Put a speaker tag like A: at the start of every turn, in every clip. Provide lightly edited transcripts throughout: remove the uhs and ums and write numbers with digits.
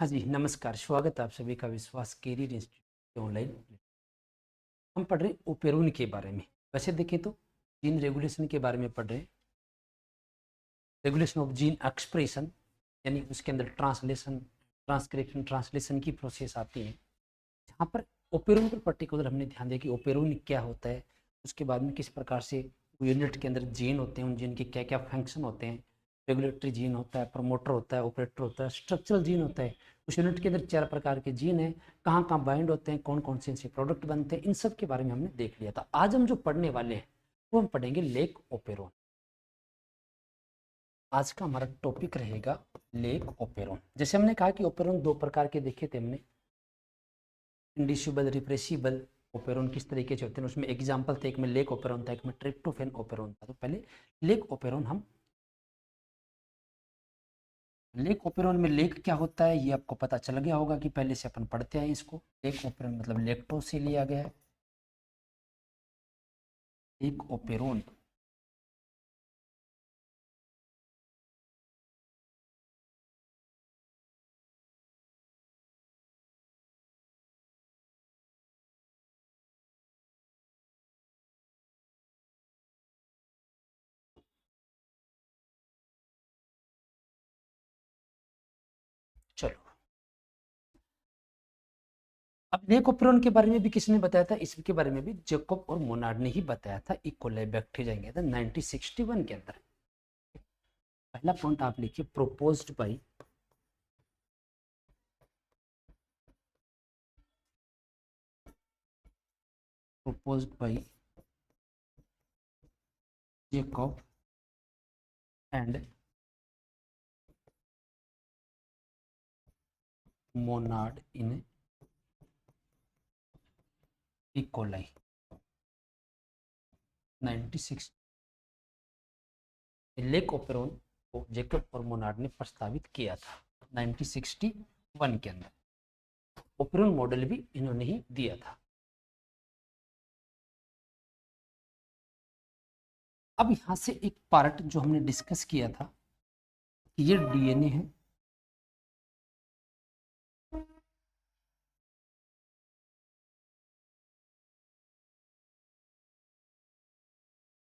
A: हाँ जी, नमस्कार। स्वागत है आप सभी का विश्वास कैरियर इंस्टीट्यूट के ऑनलाइन। हम पढ़ रहे हैं ओपेरोन के बारे में। वैसे देखें तो जीन रेगुलेशन के बारे में पढ़ रहे हैं। रेगुलेशन ऑफ जीन एक्सप्रेशन, यानी उसके अंदर ट्रांसलेशन, ट्रांसक्रिप्शन, ट्रांसलेशन की प्रोसेस आती है। यहाँ पर ओपेरोन पर पर्टिकुलर हमने ध्यान दिया कि ओपेरोन क्या होता है, उसके बाद में किस प्रकार से यूनिट के अंदर जीन होते हैं, उन जीन के क्या क्या फंक्शन होते हैं। रेगुलेटरी जीन होता है, प्रमोटर होता है, ऑपरेटर होता है, स्ट्रक्चरल जीन होता है। उस यूनिट के अंदर 4 प्रकार के जीन हैं, कहाँ कहाँ बाइंड होते हैं, कौन कौन से इनसे प्रोडक्ट बनते हैं, इन सब के बारे में हमने देख लिया था। आज हम जो पढ़ने वाले हैं वो हम पढ़ेंगे लेक ओपेरोन। आज का हमारा टॉपिक रहेगा लेक ओपेरोन। जैसे हमने कहा कि ओपेरोन 2 प्रकार के देखे थे हमने, इंडिसिबल, रिप्रेसिबल ओपेरोन किस तरीके से होते हैं। उसमें एग्जाम्पल थे, एक में लेक ओपेरोन था, एक में ट्रिप्टोफैन ओपेरोन था। तो पहले लेक ओपेरोन हम लेक ओपेरोन में लेक क्या होता है ये आपको पता चल गया होगा कि पहले से अपन पढ़ते हैं इसको। लेक ओपेरोन मतलब लेक्टो से लिया गया है। लेक ओपेरोन चलो, अब लेक ओपेरोन के बारे में भी किसने बताया था? इसके बारे में भी जैकब और मोनार्ड ने ही बताया था। इकोलाई बैक्टीरिया के अंदर 1961 के अंदर। पहला पॉइंट आप लिखिए, proposed by Jacob and Monod in E coli 96। Lake operon को जैकब और मोनार्ड ने प्रस्तावित किया था 1961 के अंदर। ओपेरोन मॉडल भी इन्होंने ही दिया था। अब यहां से एक पार्ट जो हमने डिस्कस किया था कि ये डीएनए है,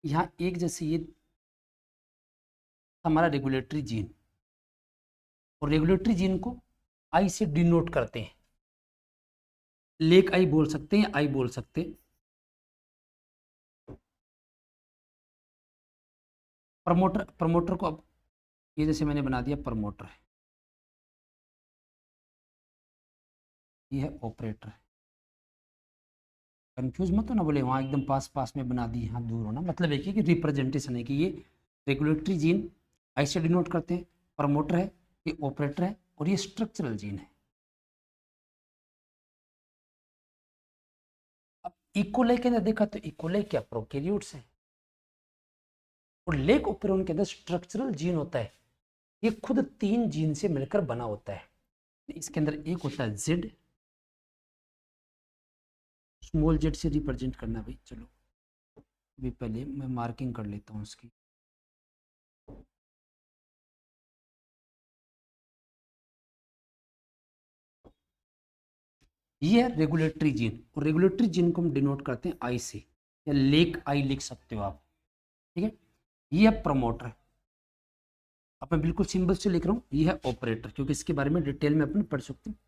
A: यहाँ एक जैसे ये हमारा रेगुलेटरी जीन, और रेगुलेटरी जीन को आई से डिनोट करते हैं। लेक आई बोल सकते हैं, आई बोल सकते हैं। प्रमोटर, प्रमोटर को अब ये जैसे मैंने बना दिया प्रमोटर है, ये है ऑपरेटर है। कंफ्यूज मत हो ना, बोले वहाँ एकदम पास पास में बना दी, यहाँ दूर होना। मतलब एक ही कि रिप्रेजेंटेशन है कि ये रेगुलेटरी जीन आई से डिनोट करते हैं, प्रमोटर है, ये ऑपरेटर है, और ये स्ट्रक्चरल जीन है। अब इकोलाई के अंदर देखा तो इकोलाई क्या प्रोकैरियोट्स है, और लेक ओपेरोन के अंदर स्ट्रक्चरल जीन होता है। ये खुद 3 जीन से मिलकर बना होता है। इसके अंदर एक होता है जेड, स्मॉल जेड से रिप्रेजेंट करना भाई। चलो अभी पहले मैं मार्किंग कर लेता हूँ उसकी। ये है रेगुलेटरी जीन, और रेगुलेटरी जीन को हम डिनोट करते हैं आई से, या लेक आई लिख सकते हो आप। ठीक है, ये है प्रमोटर। अब मैं बिल्कुल सिंबल से लिख रहा हूँ, ये है ऑपरेटर, क्योंकि इसके बारे में डिटेल में अपन पढ़ सकते हैं।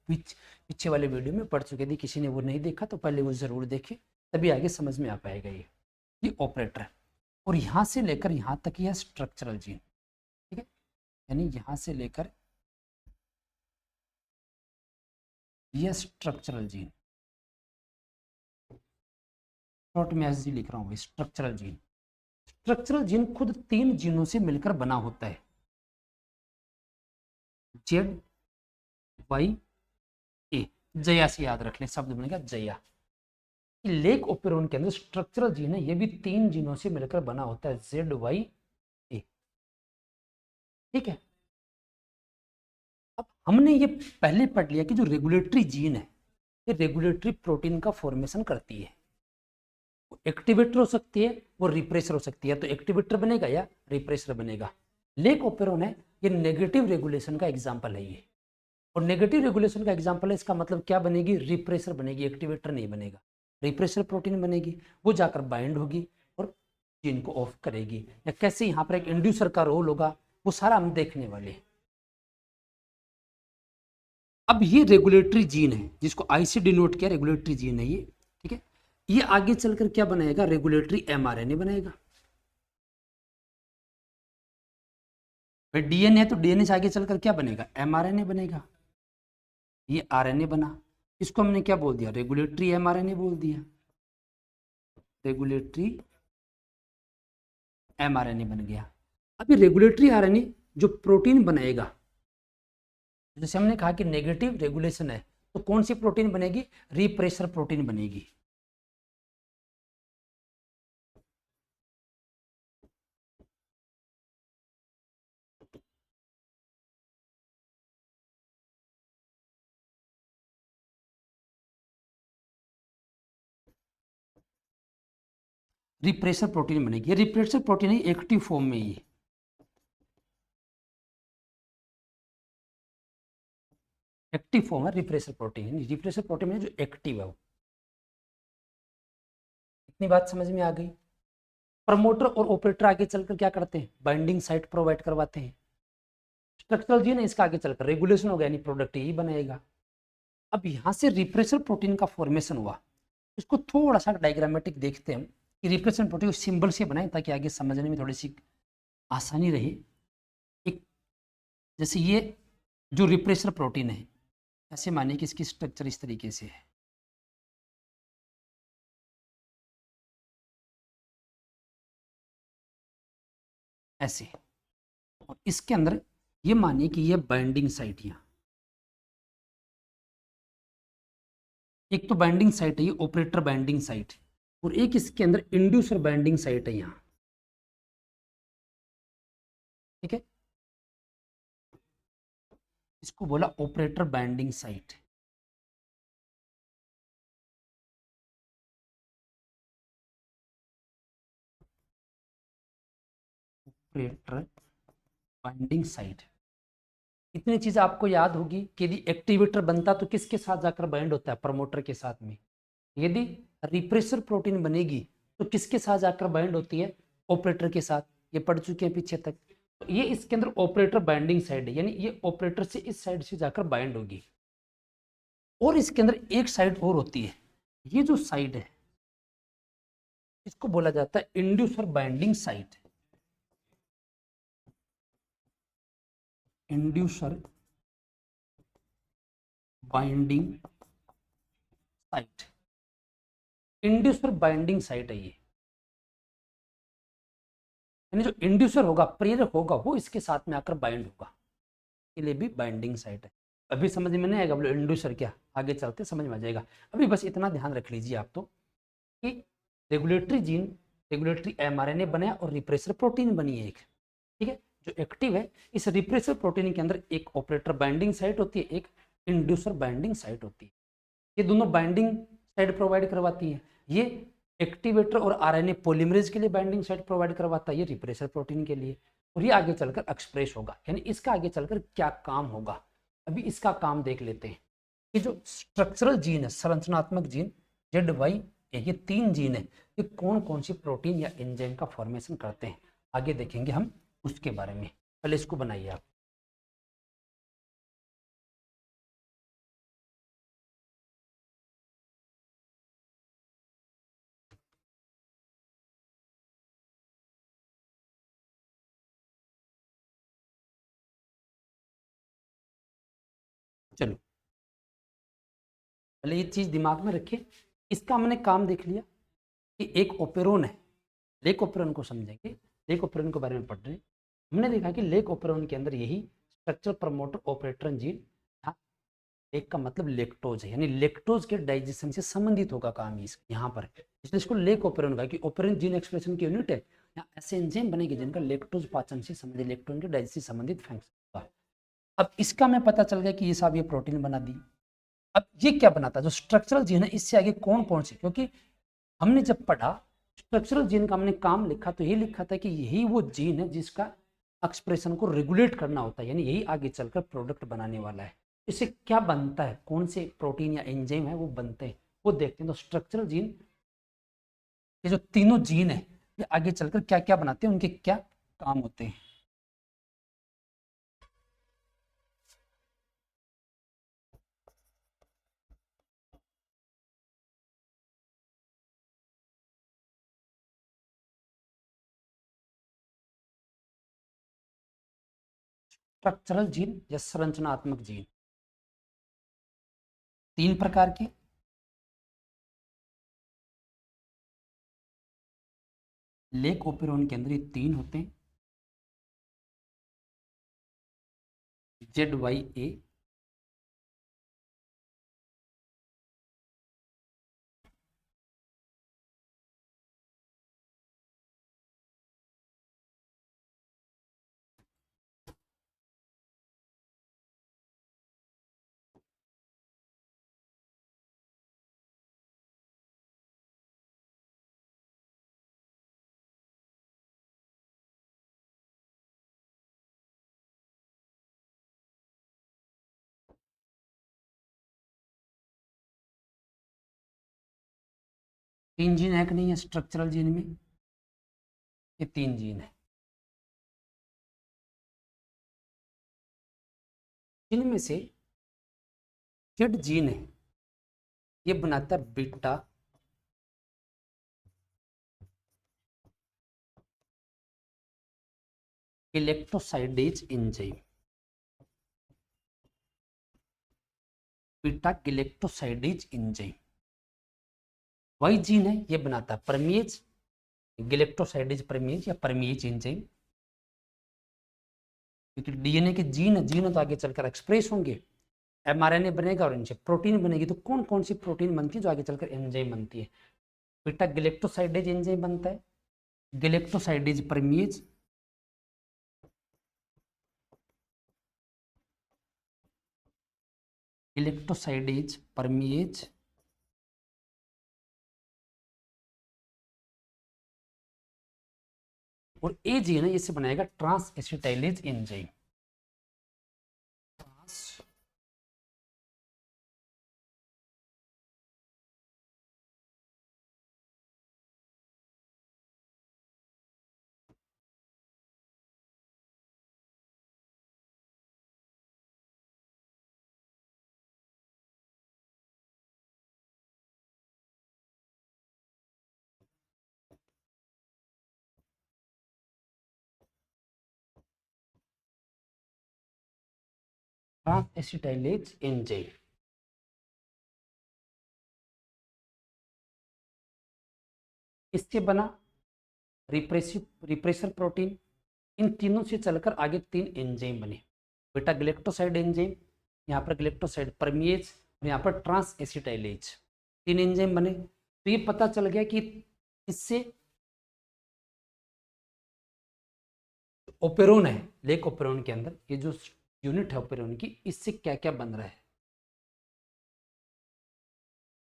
A: पीछे वाले वीडियो में पढ़ चुके थे, किसी ने वो नहीं देखा तो पहले वो जरूर देखे, तभी आगे समझ में आ पाएगा। ये ऑपरेटर है, और यहाँ से लेकर यहाँ तक यह स्ट्रक्चरल जीन। ठीक है, यानी यहाँ से लेकर यह स्ट्रक्चरल जीन, शॉर्ट में एस जी लिख रहा हूँ, स्ट्रक्चरल जीन। स्ट्रक्चरल जीन खुद 3 जीनों से मिलकर बना होता है, जेड वाई ए। जया से याद रख लें, शब्द बनेगा जया। लेक ओपेरोन के अंदर स्ट्रक्चरल जीन है, ये भी 3 जीनों से मिलकर बना होता है, जेड वाई ए। ठीक है, अब हमने ये पहले पढ़ लिया कि जो रेगुलेटरी जीन है ये रेगुलेटरी प्रोटीन का फॉर्मेशन करती है। वो एक्टिवेटर हो सकती है, वो रिप्रेसर हो सकती है। तो एक्टिवेटर बनेगा या रिप्रेसर बनेगा। लेक ओपेरोन है, ये नेगेटिव रेगुलेशन का एग्जाम्पल है ये, और नेगेटिव रेगुलेशन का एग्जांपल है, इसका मतलब क्या बनेगी, रिप्रेसर बनेगी, एक्टिवेटर नहीं बनेगा, रिप्रेसर प्रोटीन बनेगी, वो जाकर बाइंड होगी और जीन को ऑफ करेगी। या कैसे यहाँ पर एक इंड्यूसर का रोल होगा, वो सारा हम देखने वाले हैं। अब ये रेगुलेटरी जीन है जिसको आई से डिनोट किया, रेगुलेटरी जीन है ये, ठीक है। ये आगे चलकर क्या बनाएगा, रेगुलेटरी एमआरएनए बनाएगा। भाई डीएनए है तो डीएनए से आगे चलकर क्या बनेगा, एमआरएनए बनेगा। ये आरएनए बना, इसको हमने क्या बोल दिया, रेगुलेटरी एमआरएनए बोल दिया, रेगुलेटरी एमआरएनए बन गया। अभी रेगुलेटरी आरएनए जो प्रोटीन बनाएगा, जैसे हमने कहा कि नेगेटिव रेगुलेशन है तो कौन सी प्रोटीन बनेगी, रिप्रेसर प्रोटीन बनेगी। रिप्रेसर प्रोटीन बनेगी। ये रिप्रेसर प्रोटीन है एक्टिव फॉर्म में, ये एक्टिव फॉर्म है रिप्रेसर प्रोटीन। रिप्रेसर प्रोटीन में जो एक्टिव है वो, इतनी बात समझ में आ गई। प्रमोटर और ऑपरेटर आगे चलकर क्या करते हैं, बाइंडिंग साइट प्रोवाइड करवाते हैं। स्ट्रक्चरल जीन है, इसका आगे चलकर रेगुलेशन हो गया, यानी प्रोडक्ट यही बनेगा। अब यहाँ से रिप्रेसर प्रोटीन का फॉर्मेशन हुआ, इसको थोड़ा सा डायग्रामेटिक देखते हैं कि रिप्रेसर प्रोटीन सिंबल से बनाए ताकि आगे समझने में थोड़ी सी आसानी रहे। एक जैसे ये जो रिप्रेसर प्रोटीन है, ऐसे मानिए कि इसकी स्ट्रक्चर इस तरीके से है, ऐसे, और इसके अंदर ये मानिए कि ये बाइंडिंग साइट, यहाँ एक तो बाइंडिंग साइट है ये ऑपरेटर बाइंडिंग साइट, और एक इसके अंदर इंड्यूसर बाइंडिंग साइट है यहाँ, ठीक है। इसको बोला operator binding site. Operator binding site. इतनी चीज आपको याद होगी कि यदि एक्टिवेटर बनता तो किसके साथ जाकर बाइंड होता है, प्रमोटर के साथ में। यदि रिप्रेसर प्रोटीन बनेगी तो किसके साथ जाकर बाइंड होती है, ऑपरेटर के साथ। ये पढ़ चुके हैं पीछे तक। तो ये इसके अंदर ऑपरेटर बाइंडिंग साइड है, यानी ये ऑपरेटर से इस साइड से जाकर बाइंड होगी। और इसके अंदर एक साइड और होती है, ये जो साइड है इसको बोला जाता है inducer binding site. Inducer binding site, inducer binding site है ये, यानी जो इंड्यूसर होगा, प्रेरक होगा, वो इसके साथ में आकर बाइंड होगा, के लिए भी बाइंडिंग साइट है। अभी समझ में नहीं आएगा बोलो इंड्यूसर क्या, आगे चलते समझ में आ जाएगा। अभी बस इतना ध्यान रख लीजिए आप तो कि रेगुलेटरी जीन, रेगुलेटरी एमआरएनए बना और रिप्रेसर प्रोटीन बनी है एक, ठीक है। जो एक्टिव है, इस रिप्रेसर प्रोटीन के अंदर एक ऑपरेटर बाइंडिंग साइट होती है, एक इंड्यूसर बाइंडिंग साइट होती है। ये दोनों बाइंडिंग साइट प्रोवाइड करवाती है। ये एक्टिवेटर और आरएनए पॉलीमरेज के लिए बाइंडिंग साइट प्रोवाइड करवाता है, ये रिप्रेसर प्रोटीन के लिए। और ये आगे चलकर एक्सप्रेस होगा, यानी इसका आगे चलकर क्या काम होगा, अभी इसका काम देख लेते हैं। कि जो स्ट्रक्चरल जीन है, संरचनात्मक जीन ZY, ये 3 जीन है, ये कौन कौन सी प्रोटीन या एंजाइम का फॉर्मेशन करते हैं, आगे देखेंगे हम उसके बारे में। पहले इसको बनाइए आप। चलो पहले ये चीज दिमाग में रखिए, इसका हमने काम देख लिया कि एक ओपेरोन है। लेक ओपेरोन को समझेंगे, लेक ओपेरोन के बारे में पढ़ रहे हैं। हमने देखा कि लेक ओपेरोन के अंदर यही structure promoter operator gene, lake का मतलब लेक्टोज है, यानी लेक्टोज के डाइजेशन से संबंधित होगा काम यहाँ पर, इसलिए इसको लेक ओपेरोन कहा कि ओपेरोन जीन एक्सप्रेशन की यूनिट है। यहाँ ऐसे एंजाइम बनेगी जिनका लेक्टोज पाचन से संबंधित, लेक्टोन के डाइजेशन से संबंधित फंक्शन होगा। अब इसका मैं पता चल गया कि ये साहब ये प्रोटीन बना दी। अब ये क्या बनाता है, जो स्ट्रक्चरल जीन है, इससे आगे कौन कौन से, क्योंकि हमने जब पढ़ा स्ट्रक्चरल जीन का हमने काम लिखा तो ये लिखा था कि यही वो जीन है जिसका एक्सप्रेशन को रेगुलेट करना होता है, यानी यही आगे चलकर प्रोडक्ट बनाने वाला है। इससे क्या बनता है, कौन से प्रोटीन या एंजाइम है वो बनते हैं, वो देखते हैं। तो स्ट्रक्चरल जीन, ये जो तीनों जीन है ये आगे चलकर क्या क्या बनाते हैं, उनके क्या काम होते हैं। स्ट्रक्चरल जीन या संरचनात्मक जीन तीन प्रकार के। लेक ओपेरोन के अंदर ये तीन होते हैं, ZYA, तीन जीन है कि नहीं है स्ट्रक्चरल जीन में, ये तीन जीन है। इनमें से जेड जीन है ये बनाता है beta galactosidase enzyme, beta galactosidase enzyme. Y gene है ये बनाता है परमीज गिलेक्टोसाइडेज परमीज या परमीज एंजाइम, क्योंकि डीएनए के जीन जीन तो आगे चलकर एक्सप्रेस होंगे, एमआरएनए बनेगा और इनसे प्रोटीन बनेगी। तो कौन कौन सी प्रोटीन बनती है जो आगे चलकर एंजाइम बनती है? बीटा गिलेक्टोसाइडेज एंजाइम बनता है, गिलेक्टोसाइडेज परमीज, गिलेक्टोसाइडेज परमीज, और ए जी है ना इससे बनाएगा trans acetylase enzyme. Trans acetylase enzyme इससे बना रिप्रेसर प्रोटीन। इन तीनों से चलकर आगे तीन एंजाइम बने, बेटा ग्लेक्टोसाइड एंजाइम, यहाँ पर ग्लेक्टोसाइड परमिएज और यहाँ पर ट्रांस एसिटाइलेज, तीन एंजाइम बने। तो ये पता चल गया कि इससे ओपेरोन है, लेक ओपेरोन के अंदर ये जो यूनिट है ओपेरोन की, इससे क्या क्या बन रहा है।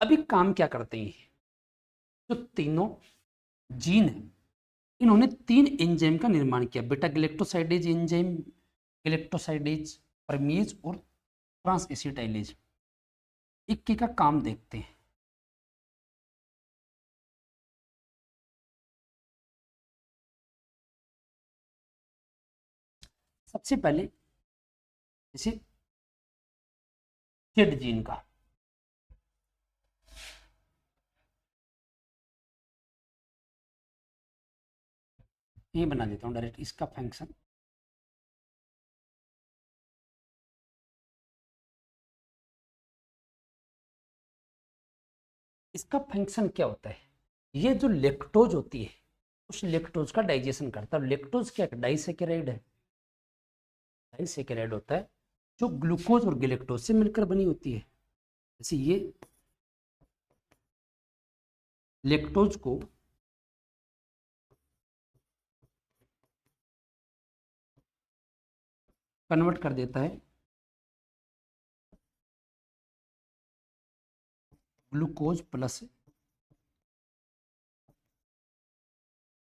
A: अभी काम क्या करते हैं, जो तीनों जीन है इन्होंने तीन एंजाइम का निर्माण किया, बेटा ग्लेक्टोसाइडेज एंजाइम, ग्लेक्टोसाइडेज परमीज और ट्रांस एसिटाइलेज। इक्की का काम देखते हैं। सबसे पहले जैसे जेड जीन का, ये बना देता हूं डायरेक्ट इसका फंक्शन। इसका फंक्शन क्या होता है, ये जो लेक्टोज होती है उस लेक्टोज का डाइजेशन करता है। लेक्टोज क्या डाइसेकेराइड है, डाइसेकेराइड होता है जो ग्लूकोज और गिलेक्टोज से मिलकर बनी होती है। जैसे ये लेक्टोज को कन्वर्ट कर देता है ग्लूकोज प्लस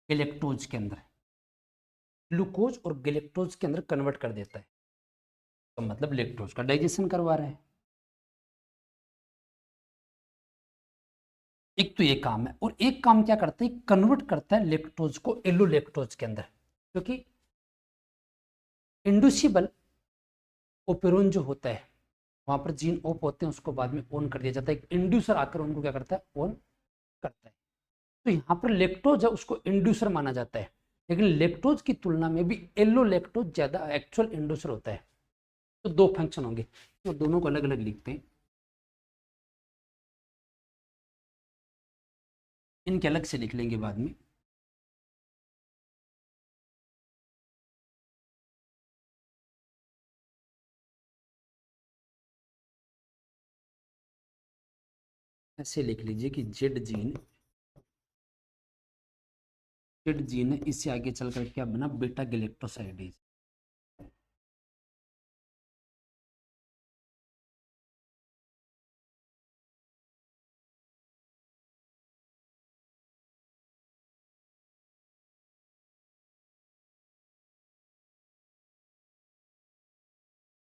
A: गिलेक्टोज के अंदर, ग्लूकोज और गिलेक्टोज के अंदर कन्वर्ट कर देता है। तो मतलब लैक्टोज का डाइजेशन करवा रहा है। एक तो ये काम है, और एक काम क्या करता है, कन्वर्ट करता है लैक्टोज को एलो लैक्टोज के अंदर, क्योंकि इंड्यूसिबल ओपेरोन जो होता है वहां पर जीन ऑफ होते हैं, उसको बाद में ऑन कर दिया जाता है, एक इंड्यूसर आकर उनको क्या करता है, ऑन करता है। तो यहाँ पर लैक्टोज है उसको इंड्यूसर माना जाता है, लेकिन लैक्टोज की तुलना में भी एलो लैक्टोज ज्यादा एक्चुअल इंड्यूसर होता है। तो दो फंक्शन होंगे, तो दोनों को अलग अलग लिखते हैं, इनके अलग से लिख लेंगे बाद में। ऐसे लिख लीजिए कि जेड जीन है, इससे आगे चलकर क्या बना, बीटा गैलेक्टोसाइडेज।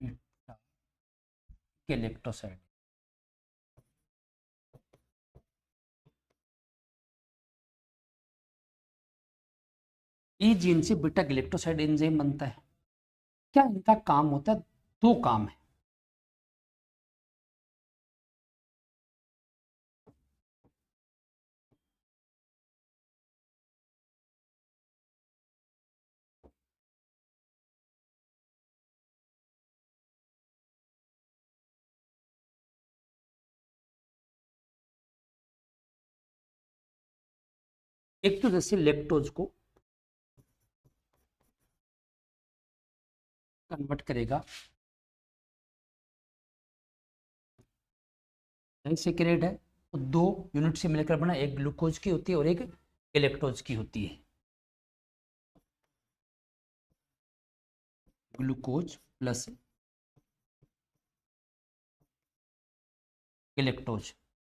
A: बीटा गैलेक्टोसाइड, ई जीन से बीटा गैलेक्टोसाइड एंजाइम बनता है। क्या इनका काम होता है, दो काम है। एक तो जैसे लैक्टोज को कन्वर्ट करेगा सेक्रेट है, तो दो यूनिट से मिलकर बना, एक ग्लूकोज की होती है और एक गैलेक्टोज की होती है। ग्लूकोज प्लस गैलेक्टोज,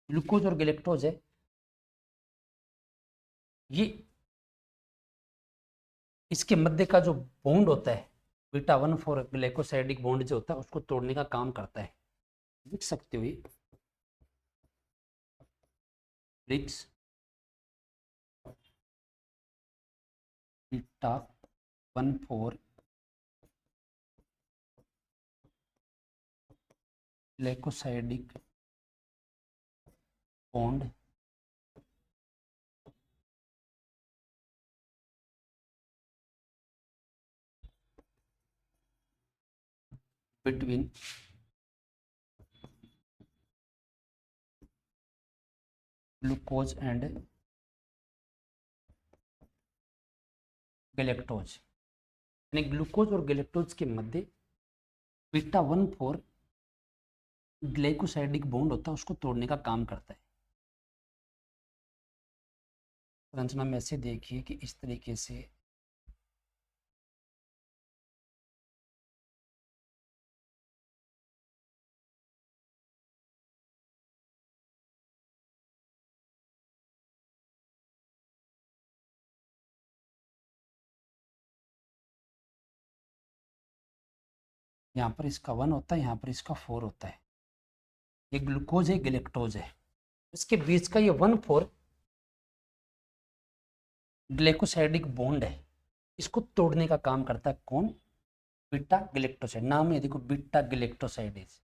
A: ग्लूकोज और गैलेक्टोज है ये, इसके मध्य का जो बॉन्ड होता है बीटा 1,4 ग्लाइकोसाइडिक बॉन्ड जो होता है उसको तोड़ने का काम करता है। लिख सकते हो ये ब्रिक्स beta 1,4 glycosidic bond between glucose and galactose, यानी ग्लूकोज और गैलेक्टोज के मध्य बीटा 1,4 ग्लाइकोसाइडिक बॉन्ड होता है, उसको तोड़ने का काम करता है। संरचना में ऐसे देखिए कि इस तरीके से यहाँ पर इसका 1 होता है, यहाँ पर इसका 4 होता है। ये ग्लूकोज है, गैलेक्टोज है, इसके बीच का ये 1,4 ग्लाइकोसाइडिक बॉन्ड है, इसको तोड़ने का काम करता है कौन, बीटा गैलेक्टोसाइड। नाम है देखो बीटा गैलेक्टोसाइडेज,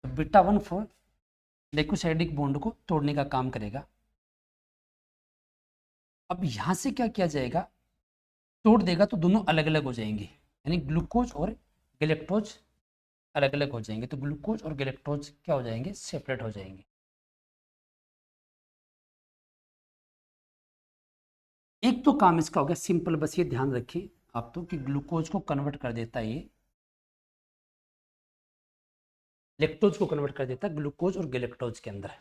A: तो बीटा 1,4 ग्लाइकोसाइडिक बॉन्ड को तोड़ने का काम करेगा। अब यहां से क्या किया जाएगा, तोड़ देगा तो दोनों अलग अलग हो जाएंगे, यानी ग्लूकोज और गैलेक्टोज अलग अलग हो जाएंगे, तो ग्लूकोज और गैलेक्टोज क्या हो जाएंगे, सेपरेट हो जाएंगे। एक तो काम इसका हो गया सिंपल, बस ये ध्यान रखिए आप तो कि ग्लूकोज को कन्वर्ट कर देता है ये, लेक्टोज को कन्वर्ट कर देता है ग्लूकोज और गैलेक्टोज के अंदर,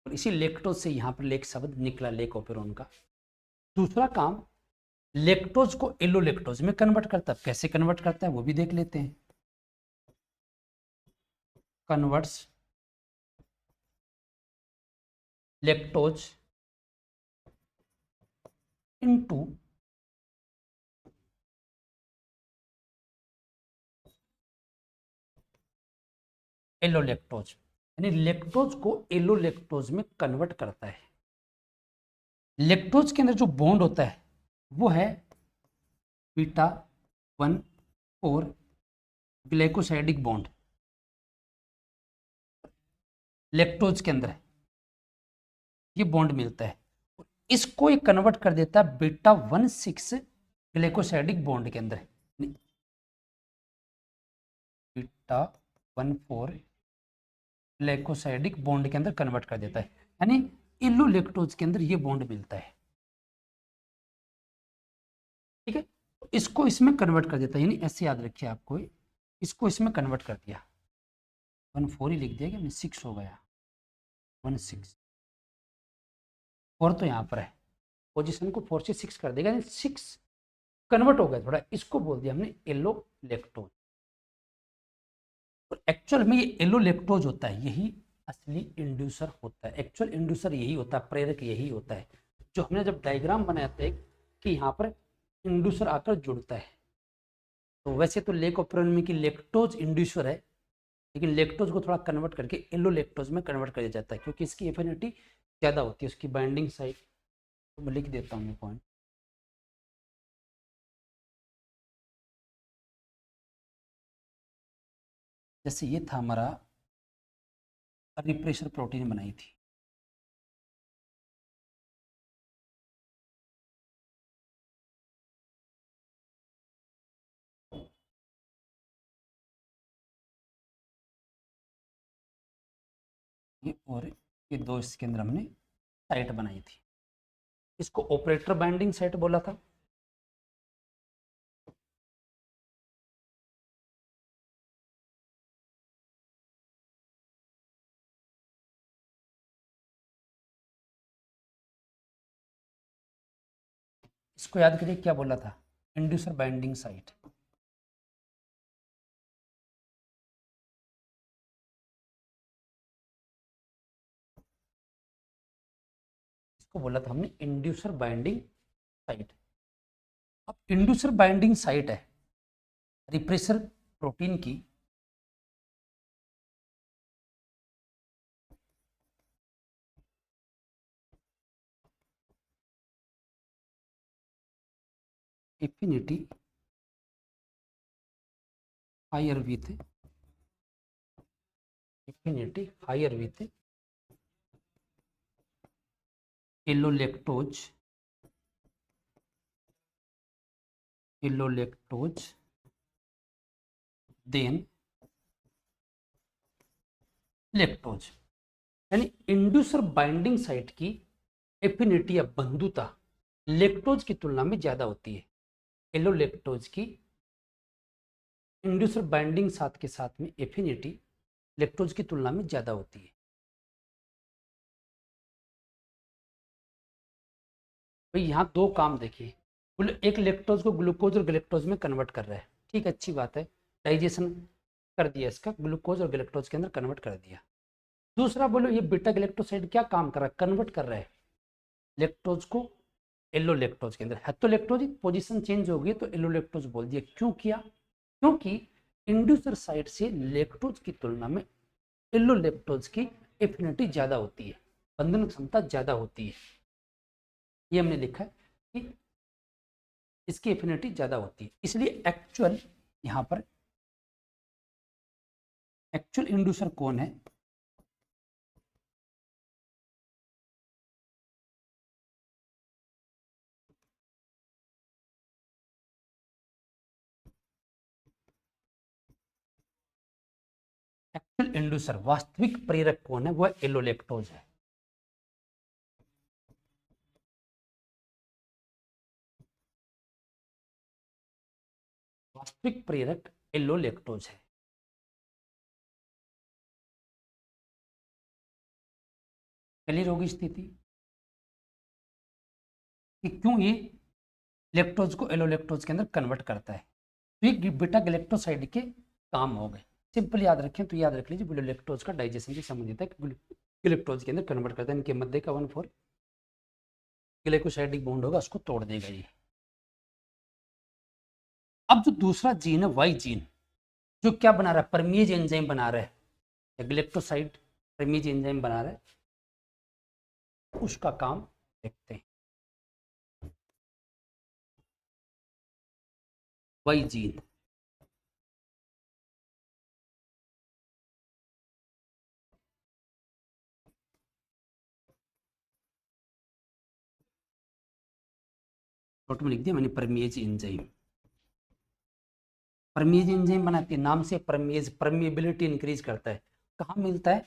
A: और इसी लेक्टोज से यहाँ पर लेक शब्द निकला, लेक ओपेरोन का। दूसरा काम, लेक्टोज को एलो लेक्टोज में कन्वर्ट करता है, कैसे कन्वर्ट करता है वो भी देख लेते हैं। कन्वर्ट्स लेक्टोज इनटू एलोलेक्टोज, यानी लेक्टोज को एलोलेक्टोज में कन्वर्ट करता है। लेक्टोज के अंदर जो बॉन्ड होता है वो है बीटा 1,4 ग्लाइकोसाइडिक बॉन्ड, लेक्टोज के अंदर ये बॉन्ड मिलता है। इसको ये कन्वर्ट कर देता है बीटा 1,6 ग्लाइकोसाइडिक बॉन्ड के अंदर, बीटा 1,4 ग्लाइकोसाइडिक बॉन्ड के अंदर कन्वर्ट कर देता है, यानी इलोलेक्टोज के अंदर ये बॉन्ड मिलता है। ठीक है, तो इसको इसमें कन्वर्ट कर देता है, यानी ऐसे याद रखिए आपको, इसको इसमें कन्वर्ट कर दिया, 1,4 ही लिख दिया कि 6 हो गया, 1,6 4 तो यहाँ पर है, पोजीशन को 4 से 6 कर देगा, 6 कन्वर्ट हो गया थोड़ा, इसको बोल दिया हमने एलोलेक्टोज। और एक्चुअल में ये एलोलेक्टोज होता है, यही असली इंड्यूसर होता है, एक्चुअल इंड्यूसर यही होता है, प्रेरक यही होता है, जो हमने जब डायग्राम बनाया था कि यहाँ पर इंड्यूसर आकर जुड़ता है। तो वैसे तो लेकोप्रोन में कि लेक्टोज इंड्यूसर है, लेकिन लेक्टोज को थोड़ा कन्वर्ट करके एलोलेक्टोज में कन्वर्ट कर दिया जाता है, क्योंकि इसकी एफिनिटी ज़्यादा होती है, उसकी बाइंडिंग साइट। तो मैं लिख देता हूँ ये पॉइंट। जैसे ये था हमारा रिप्रेशर प्रोटीन बनाई थी, ये और ये दो इसके अंदर हमने साइट बनाई थी, इसको ऑपरेटर बाइंडिंग साइट बोला था। इसको याद करिए क्या बोला था, इंड्यूसर बाइंडिंग साइट। इसको बोला था हमने इंड्यूसर बाइंडिंग साइट। अब इंड्यूसर बाइंडिंग साइट है रिप्रेसर प्रोटीन की, affinity higher with, affinity higher with allolactose, allolactose than lactose, यानी इंड्यूसर बाइंडिंग साइट की एफिनिटी या बंधुता लेक्टोज की तुलना में ज्यादा होती है। एलोलेक्टोज की इंड्यूसर बाइंडिंग साथ के साथ में एफिनिटी लेक्टोज की तुलना में ज्यादा होती है। भाई यहाँ दो काम देखिए, बोले एक लेक्टोज को ग्लूकोज और ग्लेक्टोज में कन्वर्ट कर रहा है, ठीक, अच्छी बात है, डाइजेशन कर दिया इसका, ग्लूकोज और ग्लेक्टोज के अंदर कन्वर्ट कर दिया। दूसरा बोलो ये बीटा ग्लेक्टोसाइड क्या काम कर रहा है, कन्वर्ट कर रहा है लेक्टोज को एलोलेक्टोज के अंदर। हेक्टोलेक्टोज पोजीशन चेंज हो गई तो एलोलेक्टोज बोल दिया, क्यों किया, क्योंकि इंड्यूसर साइड से लेक्टोज की तुलना में एलोलेक्टोज की एफिनिटी ज्यादा होती है, बंधन क्षमता ज्यादा होती है। ये हमने लिखा है कि इसकी एफिनिटी ज्यादा होती है, इसलिए एक्चुअल यहां पर एक्चुअल इंड्यूसर कौन है, एक्चुअल इंड्यूसर वास्तविक प्रेरक कौन है, वह एलोलेक्टोज है। वास्तविक प्रेरक एलोलेक्टोज है। क्लियर होगी स्थिति कि क्यों ये लेक्टोज को एलोलेक्टोज के अंदर कन्वर्ट करता है। तो ये बीटा गैलेक्टोसाइड के काम हो गए, सिंपल याद रखें तो याद रख लीजिए, लेक्टोज का डाइजेशन से संबंधित है, गैलेक्टोज के अंदर कन्वर्ट करता है, इनके मध्य का 1,4 ग्लाइकोसाइडिक बॉन्ड होगा उसको तोड़ देगा ये। अब जो दूसरा जीन है वाई जीन, जो क्या बना रहा है, परमीज एंजाइम बना रहा है, ग्लेक्टोसाइड परमीज एंजाइम बना रहा है, उसका काम देखते हैं। वही जीन शॉर्ट में लिख दिया मैंने, परमेज एंजाइम। परमेज एंजाइम बनाती है, नाम से परमेज, परमेबिलिटी इंक्रीज करता है। कहाँ मिलता है?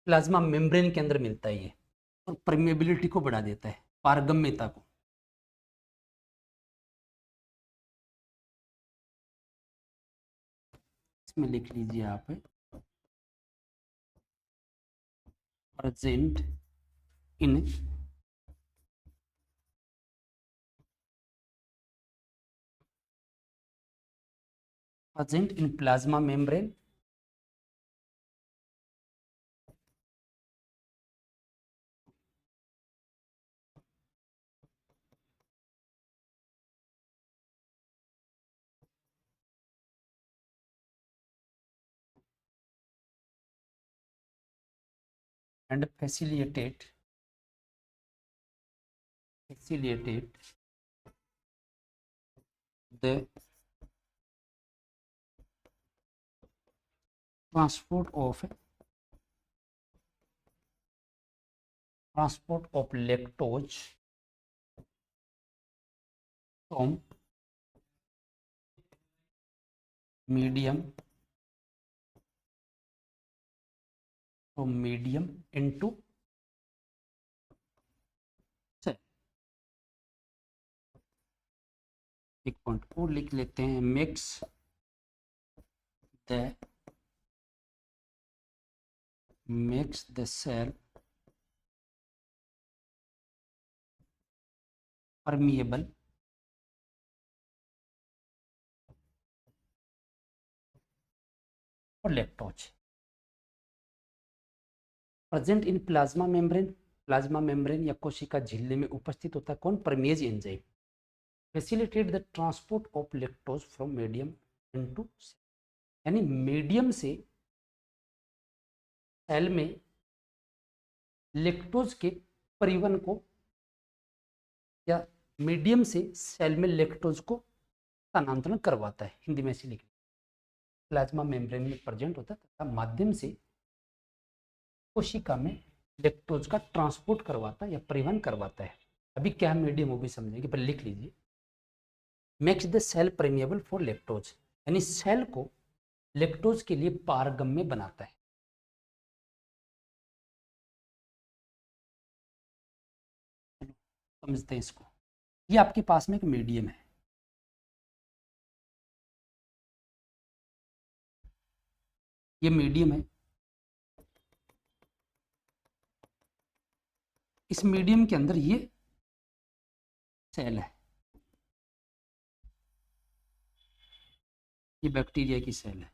A: प्लाज्मा मेम्ब्रेन के अंदर मिलता है ये, और परमेबिलिटी को बढ़ा देता है, पारगम्यता को। इसमें लिख लीजिए आप, present in plasma membrane and facilitated the transport of lactose from medium into cell। एक पॉइंट और लिख लेते हैं, makes the cell permeable for lactose। Present in plasma membrane, plasma membrane या कोशिका झिल्ली में उपस्थित होता है कौन? Permease enzyme. Facilitate the transport of lactose from medium into cell, यानी मीडियम से सेल में लैक्टोज के परिवहन को, या मीडियम से सेल में लैक्टोज को स्थानांतरण करवाता है। हिंदी में ऐसे लिखें, प्लाज्मा मेम्ब्रेन में प्रेजेंट होता है तथा माध्यम से कोशिका में लैक्टोज का ट्रांसपोर्ट करवाता है या परिवहन करवाता है। अभी क्या मीडियम वो भी समझेंगे, पर लिख लीजिए, makes the cell permeable for lactose, यानी सेल को लैक्टोज के लिए पारगम्य बनाता है। समझते हैं इसको। ये आपके पास में एक मीडियम है, ये मीडियम है। इस मीडियम के अंदर ये सेल है, ये बैक्टीरिया की सेल है।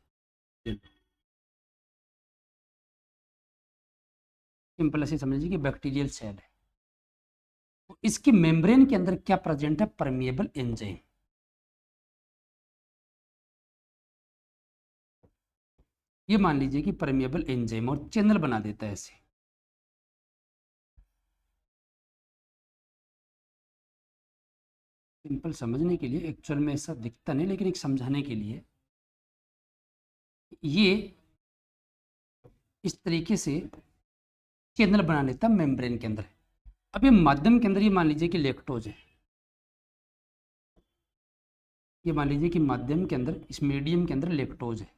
A: सिंपल ऐसे समझिए कि बैक्टीरियल सेल है। तो इसकी मेम्ब्रेन के अंदर क्या प्रेजेंट है? Permeable enzyme. ये मान लीजिए कि परमेबल एंजाइम और चैनल बना देता है ऐसे। सिंपल समझने के लिए, एक्चुअल में ऐसा दिखता नहीं लेकिन एक समझाने के लिए, ये इस तरीके से चैनल बना लेता है मेम्ब्रेन के अंदर। अब ये माध्यम के अंदर, ये मान लीजिए कि लैक्टोज है, ये मान लीजिए कि माध्यम के अंदर, इस मीडियम के अंदर लैक्टोज है।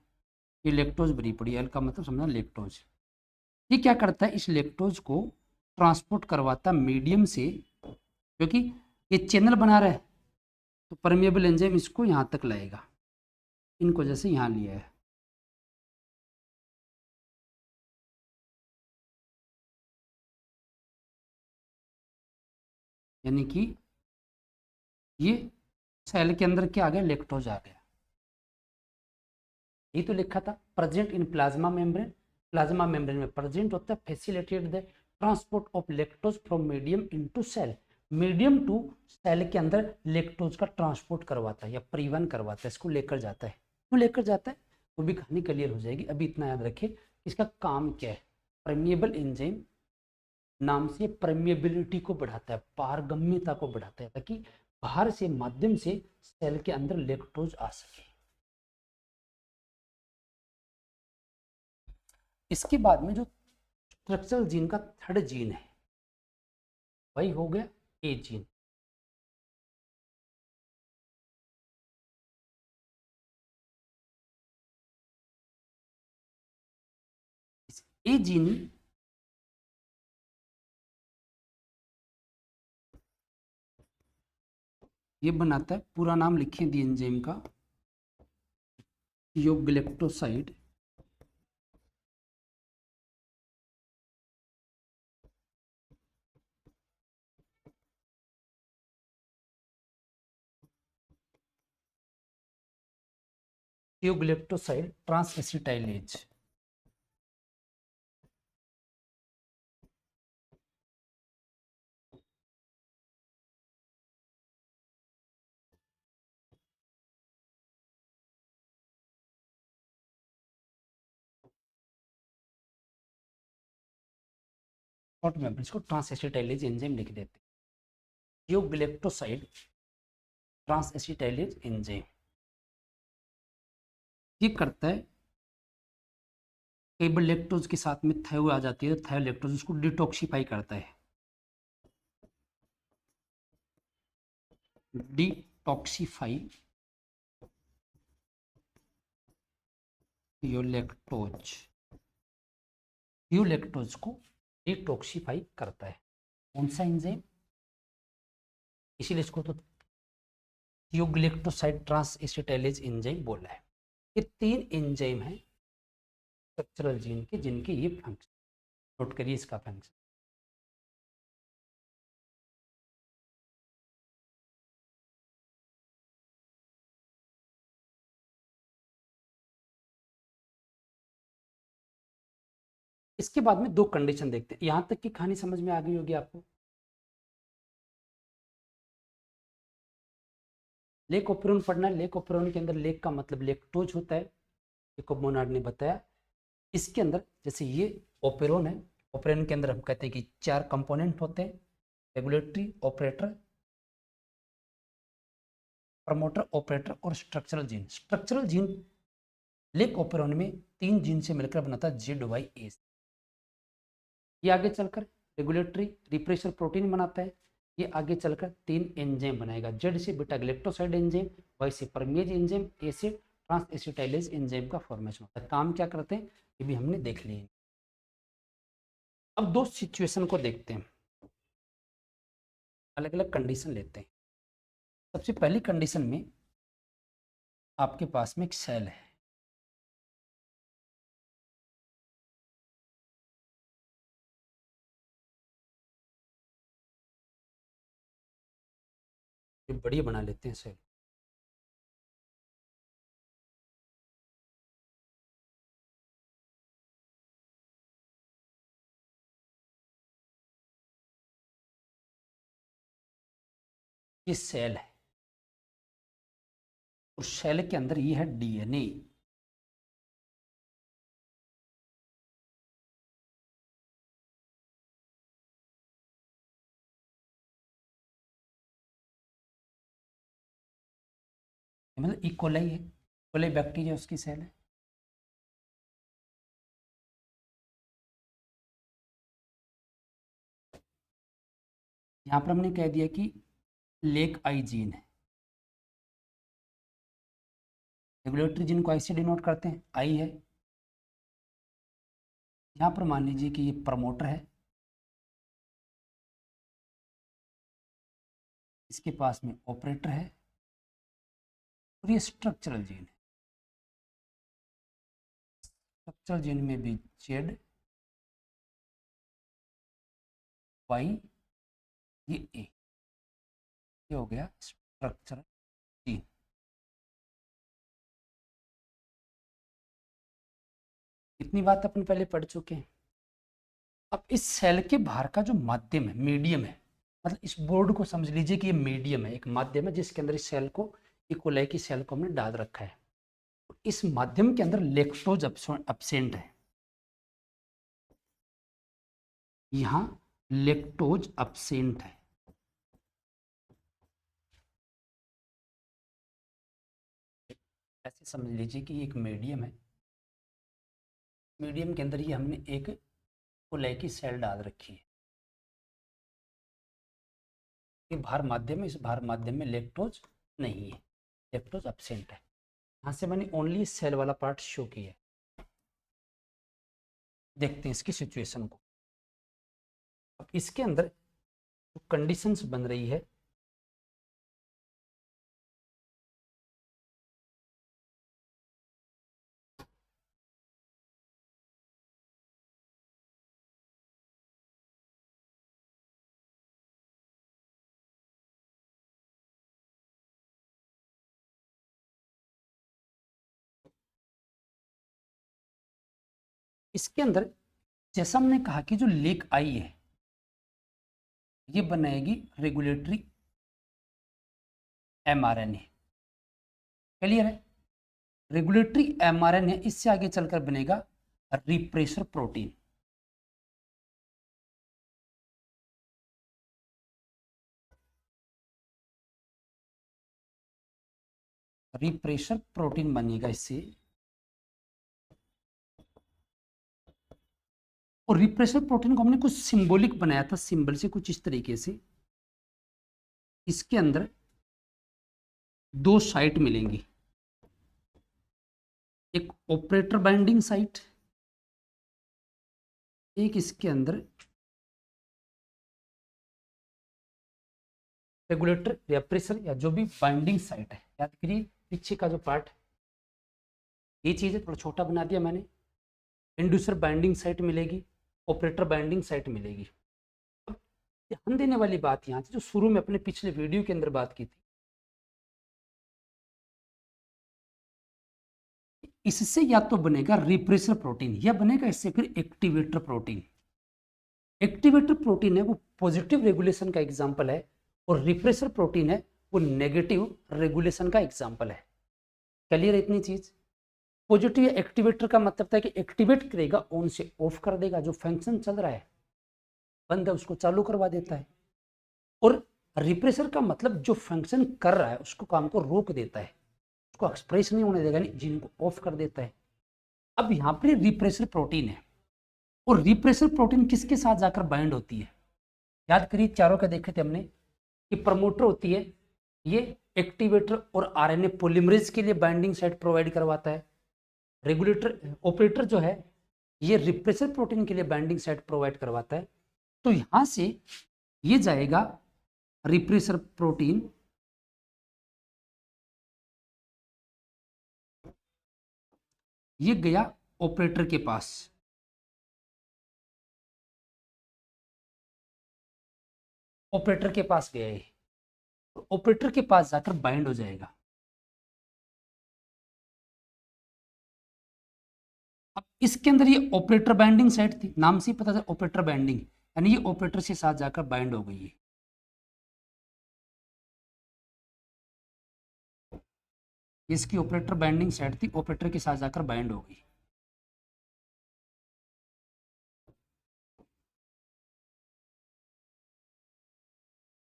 A: ये लैक्टोज भरी पड़ी है, एल का मतलब समझना लैक्टोज। ये क्या करता है? इस लैक्टोज को ट्रांसपोर्ट करवाता मीडियम से, क्योंकि ये चैनल बना रहा है, तो परमेबल एंजाइम इसको यहाँ तक लाएगा, इनको जैसे यहाँ लिया है। यानी कि ये सेल के अंदर क्या आ गया? लैक्टोज आ गया। यही तो लिखा था, present in plasma membrane, plasma membrane में प्रेजेंट होता है, facilitate the transport of lactose from medium into cell, medium to cell के अंदर लैक्टोज का ट्रांसपोर्ट करवाता है या परिवहन करवाता है, इसको लेकर जाता है। क्यों लेकर जाता है वो भी कहानी क्लियर हो जाएगी, अभी इतना याद रखिए, इसका काम क्या है? परमिएबल एंजाइम नाम से परमिएबिलिटी को बढ़ाता है, पारगम्यता को बढ़ाता है, ताकि बाहर से माध्यम से सेल के अंदर लैक्टोज आ सके। इसके बाद में जो स्ट्रक्चरल जीन का थर्ड जीन है वही हो गया ए जीन। ए जीन ये बनाता है, पूरा नाम लिखें दी एंजाइम का, योग्लैक्टोसाइड योग्लैक्टोसाइड ट्रांसएसिटाइलेज। शॉर्ट में इसको ट्रांसएसिटाइलेज एंजाइम लिख देते हैं। योग्लैक्टोसाइड ट्रांसएसिटाइलेज एंजाइम ये करता है, कई बार लैक्टोज के साथ में थायो आ जाती है, तो थायोलैक्टोज उसको डिटॉक्सिफाई करता है, डिटॉक्सिफाई योलैक्टोज, योलैक्टोज को डिटॉक्सिफाई करता है। कौन सा एंजाइम? इसीलिए इसको तो योग्लैक्टोसाइड ट्रांसएसिटाइलेज एंजाइम बोला है। ये 3 एंजाइम हैं स्ट्रक्चरल जीन के जिनके ये फंक्शन, नोट करिए इसका फंक्शन। इसके बाद में 2 कंडीशन देखते हैं। यहां तक की कहानी समझ में आ गई होगी आपको। लेक ओपेरोन पढ़ना है। लेक ओपेरोन के अंदर लेक का मतलब लैक्टोज होता है, ये को मोनाड ने बताया। इसके अंदर जैसे ये ओपेरोन है, ओपेरोन के अंदर हम कहते हैं कि 4 कंपोनेंट होते हैं, रेगुलेटरी, ऑपरेटर, प्रमोटर, ऑपरेटर और structural gene. Structural gene lake operon में 3 जीन से मिलकर बनाता है ZYAC। ये आगे चलकर रेगुलेटरी रिप्रेशर प्रोटीन बनाता है, ये आगे चलकर 3 एंजाइम बनाएगा। जेड से बीटा ग्लैक्टोसाइड एंजाइम, वाई से परमेज एंजाइम, ए से ट्रांसएसिटाइलेज एंजाइम का फॉर्मेशन होता है। काम क्या करते हैं ये भी हमने देख लिए। अब 2 सिचुएशन को देखते हैं, अलग अलग कंडीशन लेते हैं। सबसे पहली कंडीशन में आपके पास में एक सेल है, बढ़िया बना लेते हैं सेल। ये सेल है और सेल के अंदर ये है डीएनए। मतलब इकोलाई है, इकोलाई बैक्टीरिया उसकी सेल है। यहाँ पर हमने कह दिया कि लेक आई जीन है, रेगुलेटरी जीन को आई से डिनोट करते हैं, आई है। यहाँ पर मान लीजिए कि ये प्रमोटर है, इसके पास में ऑपरेटर है और ये स्ट्रक्चरल जीन है। स्ट्रक्चरल जीन में भी जेड, वाई, ये ए, ये हो गया स्ट्रक्चरल जीन। इतनी बात अपन पहले पढ़ चुके हैं। अब इस सेल के बाहर का जो माध्यम है, मीडियम है, मतलब इस बोर्ड को समझ लीजिए कि ये मीडियम है, एक माध्यम है जिसके अंदर इस सेल को, इकोलाई की सेल को हमने डाल रखा है। इस माध्यम के अंदर लैक्टोज अपसेंट है। यहाँ लैक्टोज अब्सेंट है। ऐसे समझ लीजिए कि एक मीडियम है, मीडियम के अंदर ये हमने एक कोलाई की सेल डाल रखी है। ये भार माध्यम है, इस भार माध्यम में लैक्टोज नहीं है, लैक्टोज अब्सेंट है। यहाँ से मैंने ओनली सेल वाला पार्ट शो किया है। देखते हैं इसकी सिचुएशन को। अब इसके अंदर जो कंडीशंस बन रही है, इसके अंदर जैसा हमने कहा कि जो लीक आई है ये बनाएगी रेगुलेटरी एमआरएनए। क्लियर है? रेगुलेटरी एमआरएनए इससे आगे चलकर बनेगा रिप्रेसर प्रोटीन। रिप्रेसर प्रोटीन बनेगा इससे, और रिप्रेसर प्रोटीन को हमने कुछ सिंबॉलिक बनाया था, सिंबल से कुछ इस तरीके से। इसके अंदर दो साइट मिलेंगी, एक ऑपरेटर बाइंडिंग साइट, एक इसके अंदर रेगुलेटर या प्रेशर या जो भी बाइंडिंग साइट है। याद करिए पीछे का जो पार्ट, ये चीज़ है, थोड़ा छोटा बना दिया मैंने। इंड्यूसर बाइंडिंग साइट मिलेगी, ऑपरेटर बाइंडिंग साइट मिलेगी। अब ध्यान देने वाली बात यहाँ थी, जो शुरू में अपने पिछले वीडियो के अंदर बात की थी, इससे या तो बनेगा रिप्रेसर प्रोटीन या बनेगा इससे फिर एक्टिवेटर प्रोटीन। एक्टिवेटर प्रोटीन है वो पॉजिटिव रेगुलेशन का एग्जाम्पल है, और रिप्रेसर प्रोटीन है वो नेगेटिव रेगुलेशन का एग्जाम्पल है। क्लियर है इतनी चीज? पॉजिटिव एक्टिवेटर का मतलब है कि एक्टिवेट करेगा, ऑन से ऑफ कर देगा, जो फंक्शन चल रहा है बंद है उसको चालू करवा देता है। और रिप्रेसर का मतलब जो फंक्शन कर रहा है उसको, काम को रोक देता है, उसको एक्सप्रेस नहीं होने देगा, नहीं जीन को ऑफ कर देता है। अब यहाँ पर रिप्रेसर प्रोटीन है, और रिप्रेसर प्रोटीन किसके साथ जाकर बाइंड होती है? याद करिए चारों का देखे थे हमने कि प्रमोटर होती है, ये एक्टिवेटर और आरएनए पॉलीमरेज के लिए बाइंडिंग साइट प्रोवाइड करवाता है। रेगुलेटर ऑपरेटर जो है ये रिप्रेसर प्रोटीन के लिए बाइंडिंग साइट प्रोवाइड करवाता है। तो यहां से ये जाएगा रिप्रेसर प्रोटीन, ये गया ऑपरेटर के पास, ऑपरेटर के पास गया ये, ऑपरेटर के पास जाकर बाइंड हो जाएगा। अब इसके अंदर ये ऑपरेटर बाइंडिंग साइट थी, नाम से ही पता था ऑपरेटर बाइंडिंग, यानी ये ऑपरेटर के साथ जाकर बाइंड हो गई है। इसकी ऑपरेटर बाइंडिंग साइट थी, ऑपरेटर के साथ जाकर बाइंड हो गई।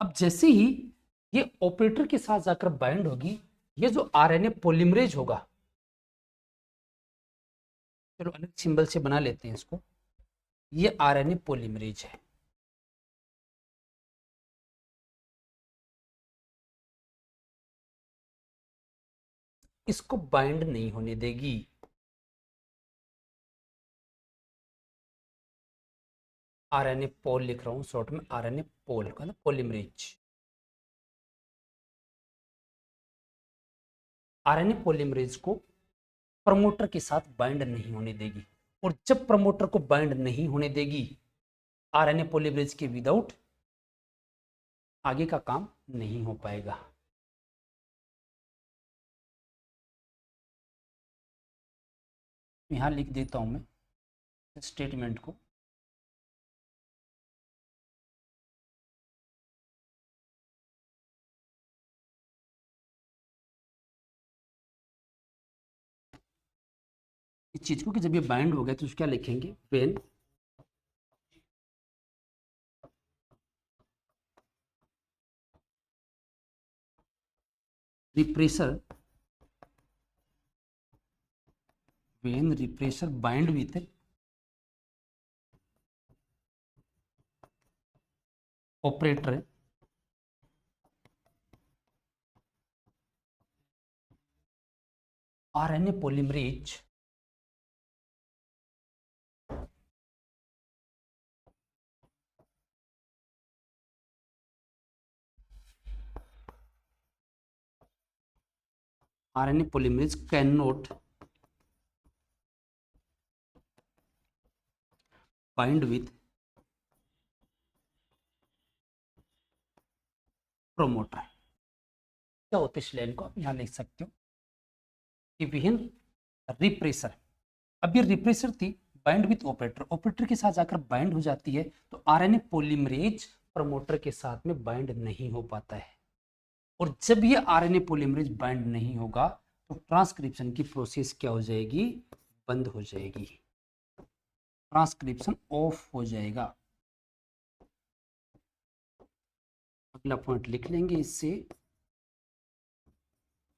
A: अब जैसे ही ये ऑपरेटर के साथ जाकर बाइंड होगी, ये जो आरएनए पॉलीमरेज होगा, चलो अलग सिंबल से बना लेते हैं इसको, ये आरएनए पॉलीमरेज है। इसको बाइंड नहीं होने देगी। आरएनए पोल लिख रहा हूं शॉर्ट में, आरएनए पोल का ना पॉलीमरेज। आरएनए पॉलीमरेज को प्रमोटर के साथ बाइंड नहीं होने देगी, और जब प्रमोटर को बाइंड नहीं होने देगी आरएनए पॉलीमरेज के विदाउट, आगे का काम नहीं हो पाएगा। यहां लिख देता हूं मैं स्टेटमेंट को, इस चीज को कि जब ये बाइंड हो गया तो क्या लिखेंगे, when repressor, when repressor bind with operator RNA polymerase cannot bind with promoter। क्या होता है, इस लाइन को आप यहाँ लिख सकते हो कि विहिन रिप्रेसर, अब ये रिप्रेसर थी बाइंड विथ ऑपरेटर, ऑपरेटर के साथ जाकर बाइंड हो जाती है तो आरएनए पॉलीमरेज प्रमोटर के साथ में बाइंड नहीं हो पाता है, और जब ये आरएनए पॉलीमरेज बाइंड नहीं होगा तो ट्रांसक्रिप्शन की प्रोसेस क्या हो जाएगी, बंद हो जाएगी, ट्रांसक्रिप्शन ऑफ हो जाएगा। अगला पॉइंट लिख लेंगे इससे,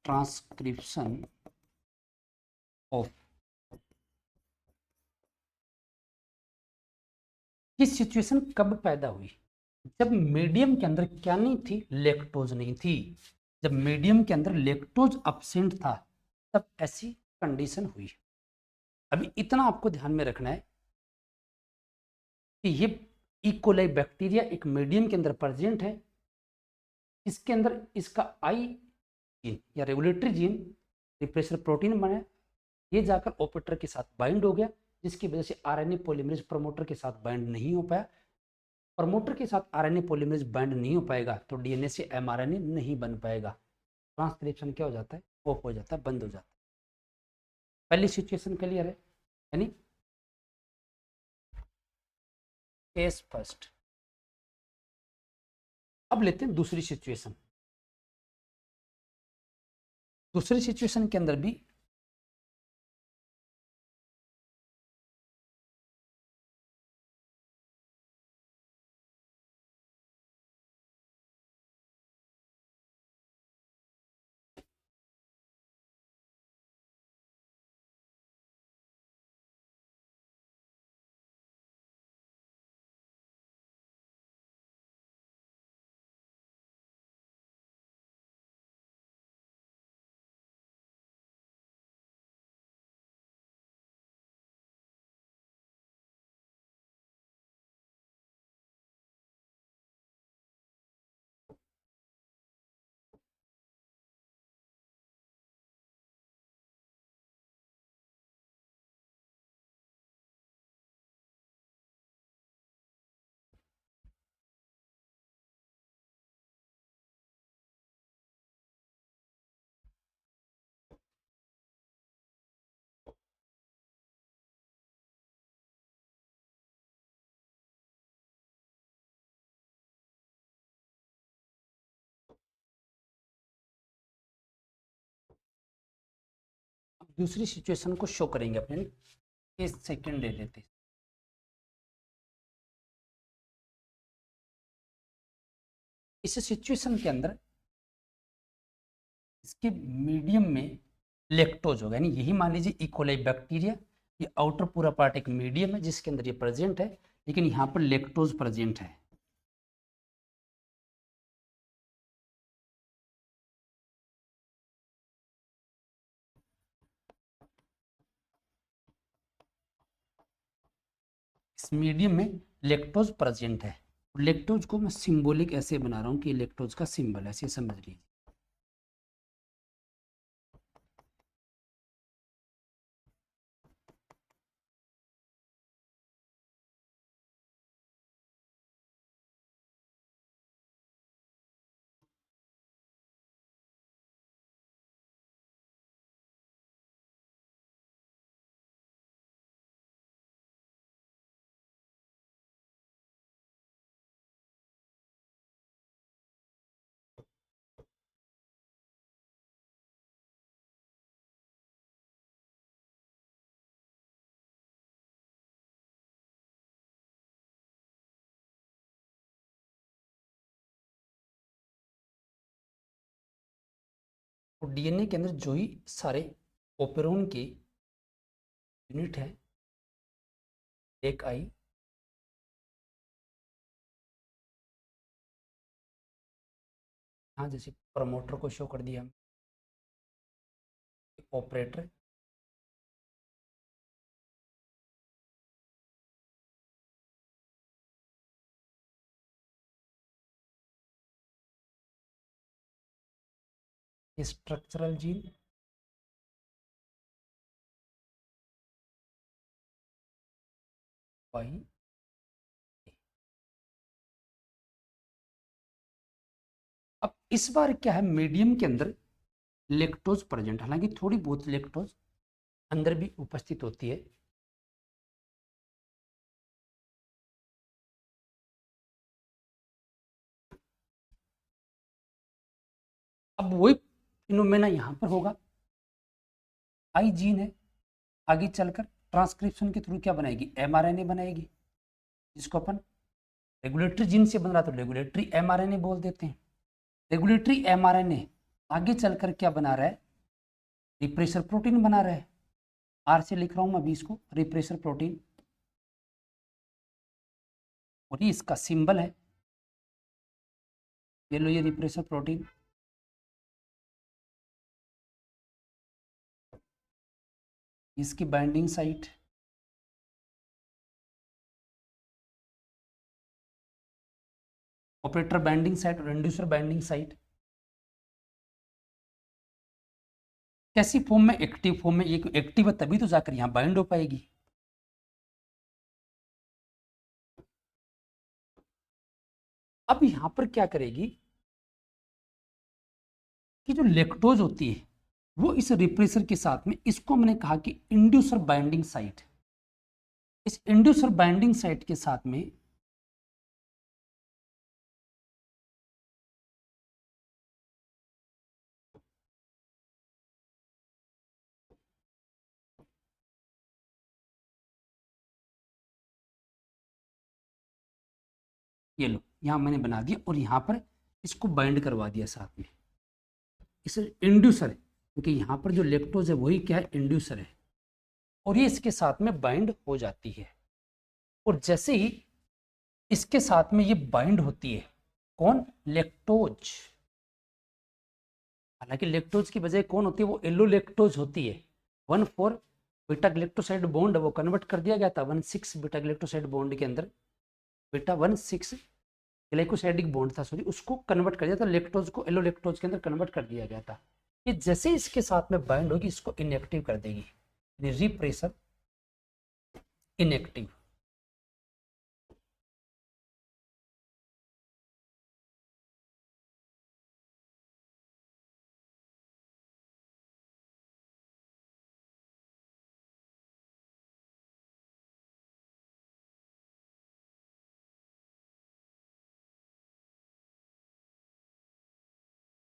A: ट्रांसक्रिप्शन ऑफ। ये सिचुएशन कब पैदा हुई, जब मीडियम के अंदर क्या नहीं थी, लैक्टोज नहीं थी। जब मीडियम के अंदर लैक्टोज अब्सेंट था तब ऐसी कंडीशन हुई। अभी इतना आपको ध्यान में रखना है कि ये इकोलाई बैक्टीरिया एक मीडियम के अंदर प्रेजेंट है, इसके अंदर इसका आई जीन या रेगुलेटरी जीन रिप्रेसर प्रोटीन बना, ये जाकर ऑपरेटर के साथ बाइंड हो गया, जिसकी वजह से आरएनए पॉलीमरेज प्रमोटर के साथ बाइंड नहीं हो पाया। प्रमोटर के साथ आरएनए पॉलीमरेज बाइंड नहीं हो पाएगा तो डीएनए से एमआरएनए नहीं बन पाएगा, ट्रांसक्रिप्शन क्या हो जाता है, ऑफ हो जाता है, बंद हो जाता है। पहली सिचुएशन क्लियर है, यानी केस फर्स्ट। अब लेते हैं दूसरी सिचुएशन। दूसरी सिचुएशन के अंदर भी दूसरी सिचुएशन को शो करेंगे अपने, एक सेकेंड ले लेते हैं। इस सिचुएशन के अंदर इसके मीडियम में लैक्टोज होगा, यानी यही मान लीजिए इकोलाई बैक्टीरिया, ये आउटर पूरा पार्ट एक मीडियम है जिसके अंदर ये प्रेजेंट है, लेकिन यहाँ पर लैक्टोज प्रेजेंट है। इस मीडियम में लैक्टोज प्रेजेंट है, लैक्टोज को मैं सिंबॉलिक ऐसे बना रहा हूँ कि लैक्टोज का सिंबल ऐसे समझ लीजिए। तो डीएनए के अंदर जो ही सारे ओपेरोन के यूनिट है, एक आई, हाँ जैसे प्रमोटर को शो कर दिया, ऑपरेटर, स्ट्रक्चरल जीन, वाई। अब इस बार क्या है, मीडियम के अंदर लेक्टोज प्रेजेंट, हालांकि थोड़ी बहुत लेक्टोज अंदर भी उपस्थित होती है। अब वही फिनोमेना यहां पर होगा, आई जीन है, आगे चलकर ट्रांसक्रिप्शन के थ्रू क्या बनाएगी, एमआरएनए बनाएगी, जिसको अपन रेगुलेटरी जीन से बन रहा तो रेगुलेटरी एमआरएनए बोल देते हैं। रेगुलेटरी एमआरएनए आगे चलकर क्या बना रहा है, रिप्रेसर प्रोटीन बना रहा है। आर से लिख रहा हूं मैं अभी इसको, रिप्रेसर प्रोटीन, और ये इसका सिंबल है, ये लो, ये रिप्रेसर प्रोटीन। इसकी binding site, operator binding site और इंड्यूसर बाइंडिंग साइट। कैसी फॉर्म में, एक्टिव फॉर्म में, ये एक्टिव है तभी तो जाकर यहां बाइंड हो पाएगी। अब यहां पर क्या करेगी कि जो लेक्टोज होती है वो इस रिप्रेसर के साथ में, इसको हमने कहा कि इंड्यूसर बाइंडिंग साइट, इस इंड्यूसर बाइंडिंग साइट के साथ में ये लो, यहां मैंने बना दिया और यहां पर इसको बाइंड करवा दिया साथ में, इसे इंड्यूसर है, क्योंकि यहां पर जो लेक्टोज है वही क्या है, इंड्यूसर है, और ये इसके साथ में बाइंड हो जाती है। और जैसे ही इसके साथ में ये बाइंड होती है, कौन, लेक्टोज, हालांकि लेक्टोज की वजह कौन होती है, वो एलो लेक्टोज होती है। 1,4 बीटा ग्लेक्टोसाइड बॉन्ड वो कन्वर्ट कर दिया गया था 1,6 बीटा ग्लेक्टोसाइड बॉन्ड के अंदर, बीटा 1,6 ग्लाइकोसाइडिक बॉन्ड था, सॉरी, उसको कन्वर्ट कर दिया था, लेक्टोज को एलो लेक्टोज के अंदर कन्वर्ट कर दिया गया था। ये जैसे इसके साथ में बाइंड होगी इसको इनएक्टिव कर देगी, रिप्रेसर इनएक्टिव।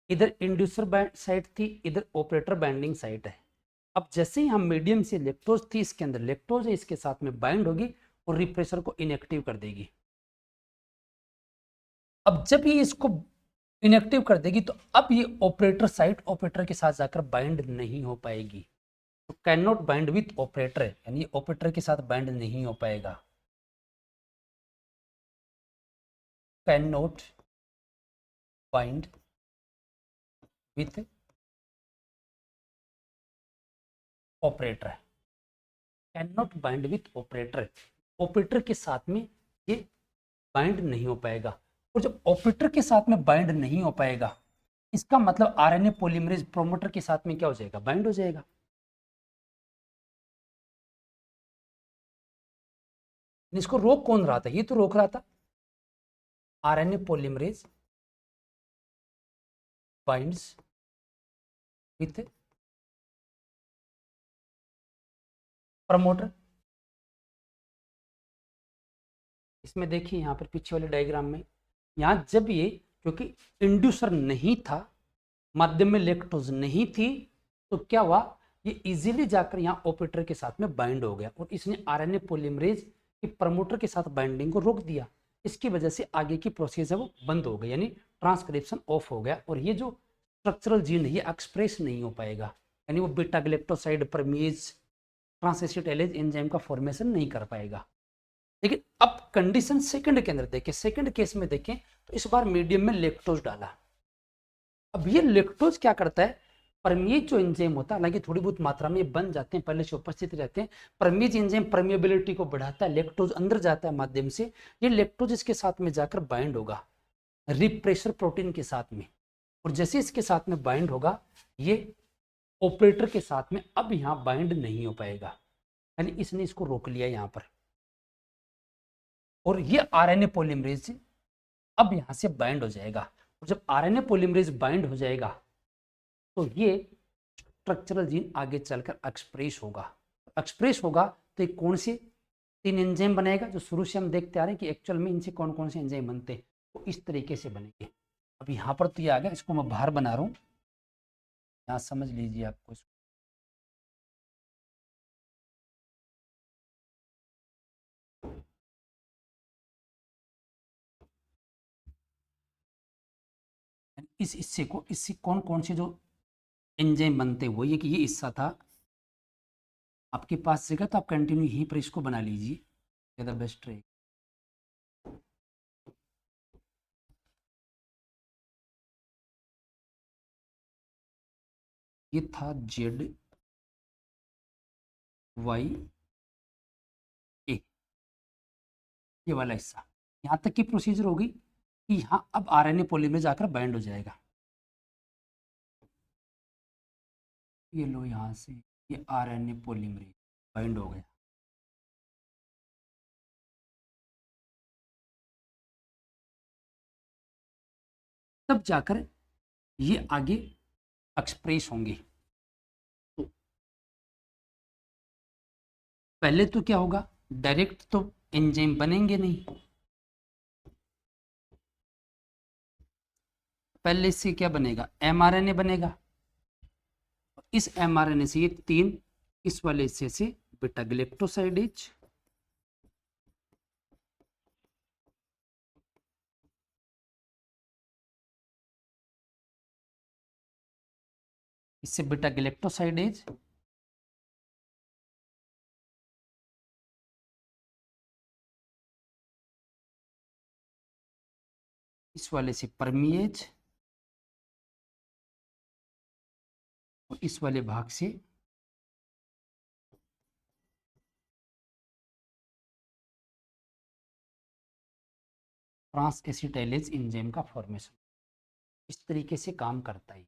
A: इधर इंड्यूसर साइट थी, इधर ऑपरेटर बाइंडिंग साइट है। अब जैसे ही हम मीडियम से लेक्टोज थी, इसके अंदर लेक्टोज है, इसके साथ में बाइंड होगी और रिप्रेसर को इनएक्टिव कर देगी। अब जब ये इसको इनएक्टिव कर देगी तो अब ये ऑपरेटर साइट ऑपरेटर के साथ जाकर बाइंड नहीं हो पाएगी, तो can not bind with operator, यानी ऑपरेटर के साथ बाइंड नहीं हो पाएगा, can not bind with operator, can not bind with operator, operator के साथ में ये बाइंड नहीं हो पाएगा। और जब ऑपरेटर के साथ में बाइंड नहीं हो पाएगा, इसका मतलब आरएनए पॉलीमरेज प्रोमोटर के साथ में क्या हो जाएगा, बाइंड हो जाएगा। इसको रोक कौन रहा था, ये तो रोक रहा था, RNA polymerase binds with promoter. इसमें देखिए यहाँ पर पीछे वाले डायग्राम में, यहाँ जब ये, क्योंकि इंड्यूसर नहीं था, माध्यम में लेक्टोज नहीं थी, तो क्या हुआ, ये इजीली जाकर यहाँ ऑपरेटर के साथ में बाइंड हो गया और इसने आरएनए पॉलीमरेज की प्रमोटर के साथ बाइंडिंग को रोक दिया। इसकी वजह से आगे की प्रोसेस है वो बंद हो गई, यानी ट्रांसक्रिप्शन ऑफ हो गया। और ये जो स्ट्रक्चरल जीन ये एक्सप्रेस नहीं हो पाएगा, यानी वो बीटा गैलेक्टोसाइड परमेज ट्रांसएसिटाइलेज एंजाइम का फॉर्मेशन नहीं कर पाएगा। लेकिन अब कंडीशन सेकंड के अंदर देखें, सेकंड केस में देखें तो इस बार मीडियम में लेक्टोज डाला। अब ये लेक्टोज क्या करता है, परमेज जो एंजाइम होता है, हालांकि थोड़ी बहुत मात्रा में बन जाते हैं, पहले से उपस्थित रहते हैं, परमेज एंजाइम परमेबिलिटी को बढ़ाता है, लेक्टोज अंदर जाता है माध्यम से, ये लेक्टोज इसके साथ में जाकर बाइंड होगा रिप्रेशर प्रोटीन के साथ में, और जैसे इसके साथ में बाइंड होगा ये ऑपरेटर के साथ में अब यहाँ बाइंड नहीं हो पाएगा, यानी इसने इसको रोक लिया यहाँ पर, और ये आरएनए पॉलीमरेज अब यहाँ से बाइंड हो जाएगा, और जब आरएनए पॉलीमरेज बाइंड हो जाएगा तो ये स्ट्रक्चरल जीन आगे चलकर एक्सप्रेस होगा। एक्सप्रेस होगा तो एक कौन से 3 एंजाइम बनेगा, जो शुरू से हम देखते आ रहे हैं कि एक्चुअल में इनसे कौन कौन से एंजाइम बनते हैं, तो इस तरीके से बनेंगे। अब यहाँ पर तो ये आ गया, इसको मैं बाहर बना रहा हूँ, यहाँ समझ लीजिए आपको। इस हिस्से को, इससे कौन कौन से जो एंजाइम बनते हैं, वो ये कि ये हिस्सा था आपके पास जगह, तो आप कंटिन्यू यहीं पर इसको बना लीजिए, ज़्यादा बेस्ट रहेगा। ये था जेड वाई ए, ये वाला हिस्सा, यहाँ तक की प्रोसीजर होगी कि यहाँ अब आरएनए पॉलीमरेज जाकर बाइंड हो जाएगा। ये लो यहाँ से ये आरएनए पॉलीमरेज बाइंड हो गया, तब जाकर ये आगे एक्सप्रेस होंगे। तो पहले तो क्या होगा, डायरेक्ट तो एंजाइम बनेंगे नहीं, पहले से क्या बनेगा, एमआरएनए बनेगा, इस एमआरएनए से ये 3, इस वाले हिस्से से बीटा गैलेक्टोसाइडेज, इससे बीटा गैलेक्टोसाइडेज, इस वाले से परमिएज, और इस वाले भाग से ट्रांसएसिटाइलेज एंजाइम का फॉर्मेशन। इस तरीके से काम करता है।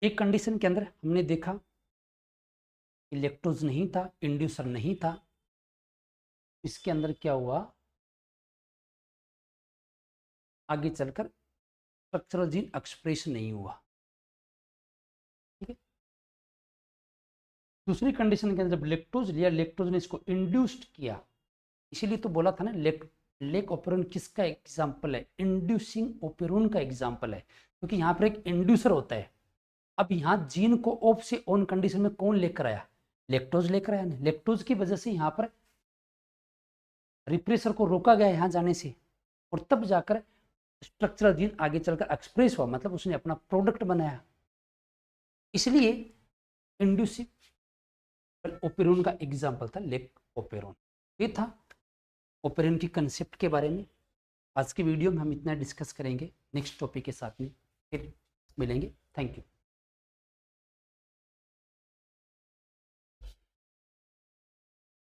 A: एक कंडीशन के अंदर हमने देखा कि लेक्टोज नहीं था, इंड्यूसर नहीं था, इसके अंदर क्या हुआ, आगे चलकर स्ट्रक्चरल जीन एक्सप्रेशन नहीं हुआ। ठीक है, दूसरी कंडीशन के अंदर जब लेक्टोज लिया, लेक्टोज ने इसको इंड्यूस्ड किया, इसीलिए तो बोला था ना लेक ओपेरोन किसका एग्जाम्पल है, इंड्यूसिंग ओपेरोन का एग्जाम्पल है, क्योंकि यहाँ पर एक इंड्यूसर होता है। अब यहाँ जीन को ऑफ से ऑन कंडीशन में कौन लेकर आया, लेक्टोज लेकर आया। लेक्टोज की वजह से यहाँ पर रिप्रेसर को रोका गया यहाँ जाने से, और तब जाकर स्ट्रक्चरल जीन आगे चलकर एक्सप्रेस हुआ, मतलब उसने अपना प्रोडक्ट बनाया। इसलिए इंड्यूसिबल ओपेरोन का एग्जाम्पल था लेक ओपेरोन। ये था ओपेरोन की कंसेप्ट के बारे में। आज की वीडियो में हम इतना डिस्कस करेंगे, नेक्स्ट टॉपिक के साथ में फिर मिलेंगे। Thank you.